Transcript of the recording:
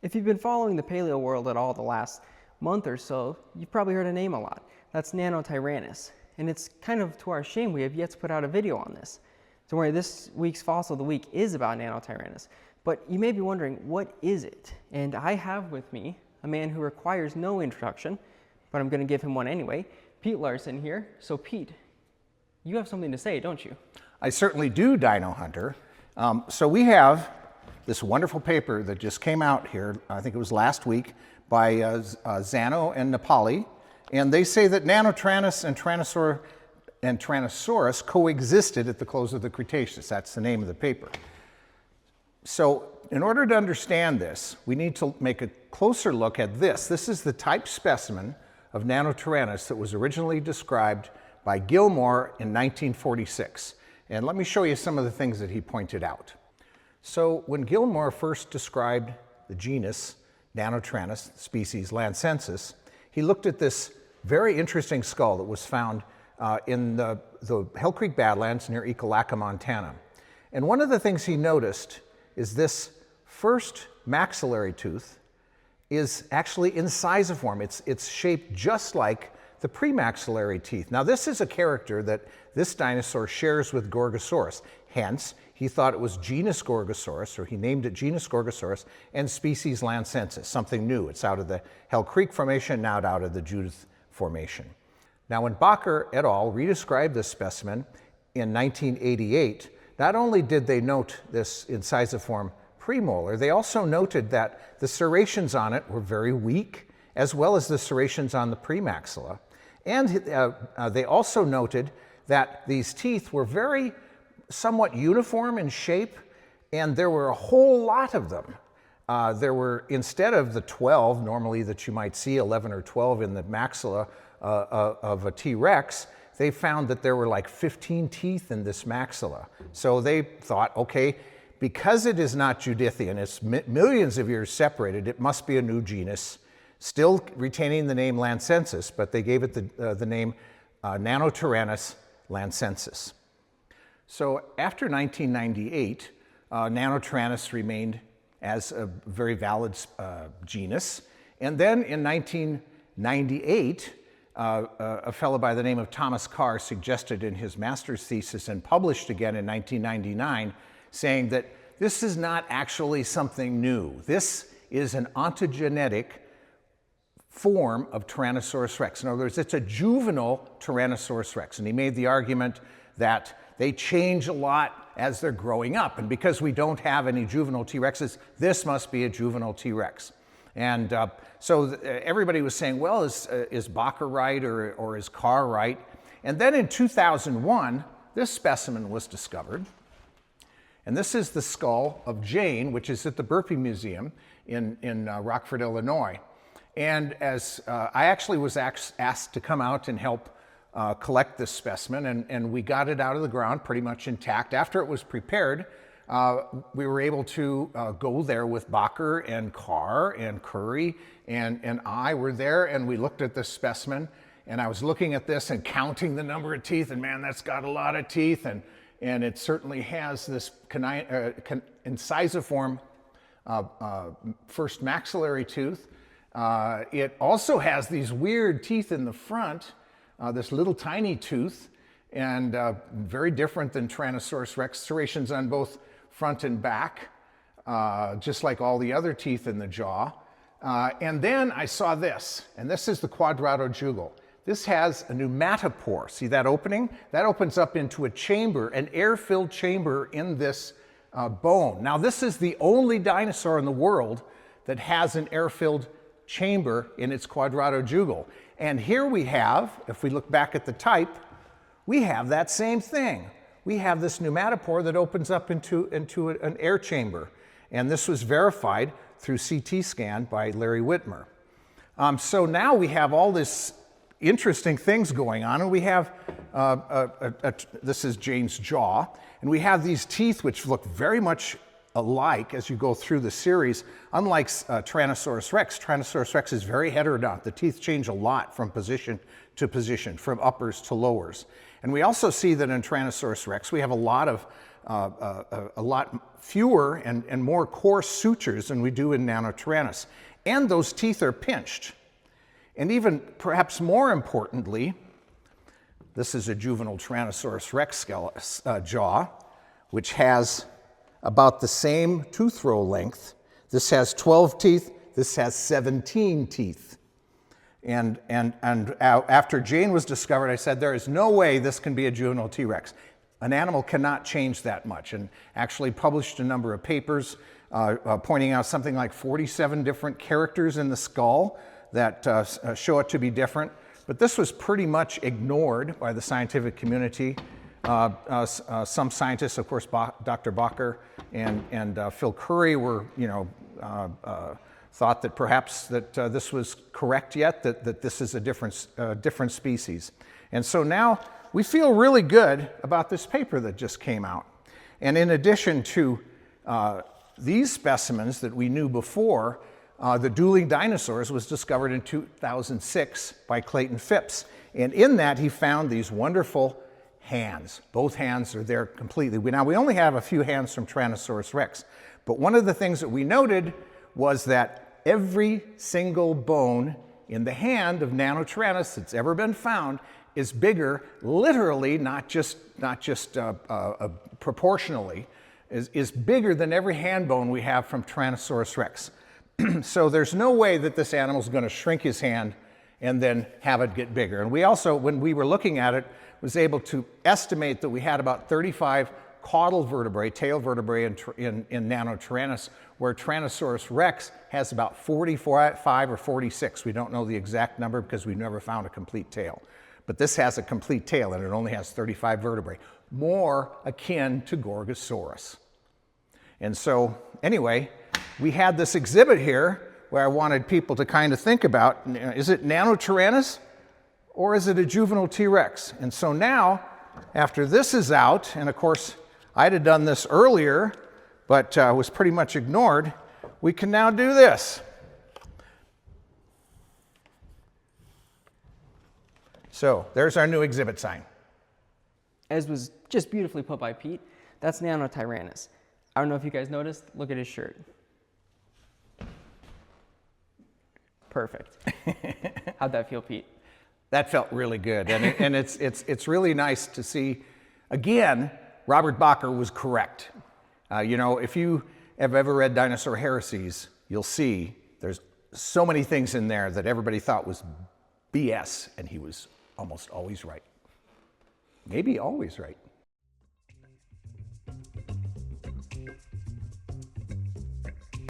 If you've been following the paleo world at all the last month or so, you've probably heard a name a lot. That's Nanotyrannus. And it's kind of to our shame we have yet to put out a video on this. Don't worry, this week's Fossil of the Week is about Nanotyrannus. But you may be wondering, what is it? And I have with me a man who requires no introduction, but I'm going to give him one anyway. Pete Larson here. So Pete, you have something to say, don't you? I certainly do, Dino Hunter. So we have this wonderful paper that just came out here, I think it was last week, by Zanno and Napoli. And they say that Nanotyrannus and Tyrannosaurus coexisted at the close of the Cretaceous. That's the name of the paper. So in order to understand this, we need to make a closer look at this. This is the type specimen of Nanotyrannus that was originally described by Gilmore in 1946. And let me show you some of the things that he pointed out. So when Gilmore first described the genus Nanotyrannus, species Lancensis, he looked at this very interesting skull that was found in the Hell Creek Badlands near Ekalaka, Montana. And one of the things he noticed is this first maxillary tooth is actually incisiform. It's shaped just like the premaxillary teeth. Now this is a character that this dinosaur shares with Gorgosaurus. Hence, he thought it was genus Gorgosaurus, or he named it genus Gorgosaurus, and species Lancensis, something new. It's out of the Hell Creek Formation, now out of the Judith Formation. Now when Bacher et al. Redescribed this specimen in 1988, not only did they note this incisiform premolar, they also noted that the serrations on it were very weak, as well as the serrations on the premaxilla. And they also noted that these teeth were very somewhat uniform in shape, and there were a whole lot of them. There were, instead of the 12 normally that you might see, 11 or 12 in the maxilla of a T-Rex, they found that there were like 15 teeth in this maxilla. So they thought, okay, because it is not Judithian, it's millions of years separated, it must be a new genus, still retaining the name Lancensis, but they gave it the name Nanotyrannus lancensis. So after 1998, Nanotyrannus remained as a very valid genus. And then in 1998, a fellow by the name of Thomas Carr suggested in his master's thesis and published again in 1999, saying that this is not actually something new. This is an ontogenetic form of Tyrannosaurus rex. In other words, it's a juvenile Tyrannosaurus rex. And he made the argument that they change a lot as they're growing up. And because we don't have any juvenile T-Rexes, this must be a juvenile T-Rex. And so everybody was saying, well, is Bacher right or is Carr right? And then in 2001, this specimen was discovered. And this is the skull of Jane, which is at the Burpee Museum in Rockford, Illinois. And as I actually was asked to come out and help collect this specimen, and we got it out of the ground pretty much intact. After it was prepared, we were able to go there with Bacher and Carr and Curry, and I were there, and we looked at this specimen, and I was looking at this and counting the number of teeth, and man, that's got a lot of teeth, and it certainly has this incisiform first maxillary tooth. It also has these weird teeth in the front, this little tiny tooth, and very different than Tyrannosaurus rex, serrations on both front and back, just like all the other teeth in the jaw. And then I saw this, and this is the quadratojugal. This has a pneumatophore. See that opening? That opens up into a chamber, an air-filled chamber in this bone. Now this is the only dinosaur in the world that has an air-filled chamber in its quadratojugal. And here we have, if we look back at the type, we have that same thing. We have this pneumatophore that opens up into an air chamber. And this was verified through CT scan by Larry Whitmer. So now we have all this interesting things going on, and we have, this is Jane's jaw, and we have these teeth which look very much alike as you go through the series. Unlike Tyrannosaurus rex is very heterodont. The teeth change a lot from position to position, from uppers to lowers. And we also see that in Tyrannosaurus rex, we have a lot of a lot fewer and more coarse sutures than we do in Nanotyrannus. And those teeth are pinched. And even perhaps more importantly, this is a juvenile Tyrannosaurus rex jaw, which has about the same tooth row length. This has 12 teeth, this has 17 teeth. And after Jane was discovered, I said, there is no way this can be a juvenile T-Rex. An animal cannot change that much, and actually published a number of papers pointing out something like 47 different characters in the skull that show it to be different. But this was pretty much ignored by the scientific community. Some scientists, of course, Dr. Bacher and Phil Curry were, thought that perhaps that this was correct yet, that this is a different species. And so now we feel really good about this paper that just came out. And in addition to these specimens that we knew before, the dueling dinosaurs was discovered in 2006 by Clayton Phipps. And in that, he found these wonderful hands. Both hands are there completely. Now, we only have a few hands from Tyrannosaurus rex, but one of the things that we noted was that every single bone in the hand of Nanotyrannus that's ever been found is bigger, literally, not just proportionally, is bigger than every hand bone we have from Tyrannosaurus rex. So there's no way that this animal is going to shrink his hand and then have it get bigger. And we also, when we were looking at it, was able to estimate that we had about 35 caudal vertebrae, tail vertebrae in Nanotyrannus, where Tyrannosaurus rex has about 45 or 46. We don't know the exact number because we've never found a complete tail. But this has a complete tail and it only has 35 vertebrae, more akin to Gorgosaurus. And so anyway, we had this exhibit here where I wanted people to kind of think about, is it Nanotyrannus or is it a juvenile T-Rex? And so now, after this is out, and of course I'd have done this earlier, but was pretty much ignored, we can now do this. So there's our new exhibit sign. As was just beautifully put by Pete, that's Nanotyrannus. I don't know if you guys noticed, look at his shirt. Perfect. How'd that feel, Pete? That felt really good, and it's really nice to see, again, Robert Bacher was correct. If you have ever read Dinosaur Heresies, you'll see there's so many things in there that everybody thought was BS, and he was almost always right. Maybe always right.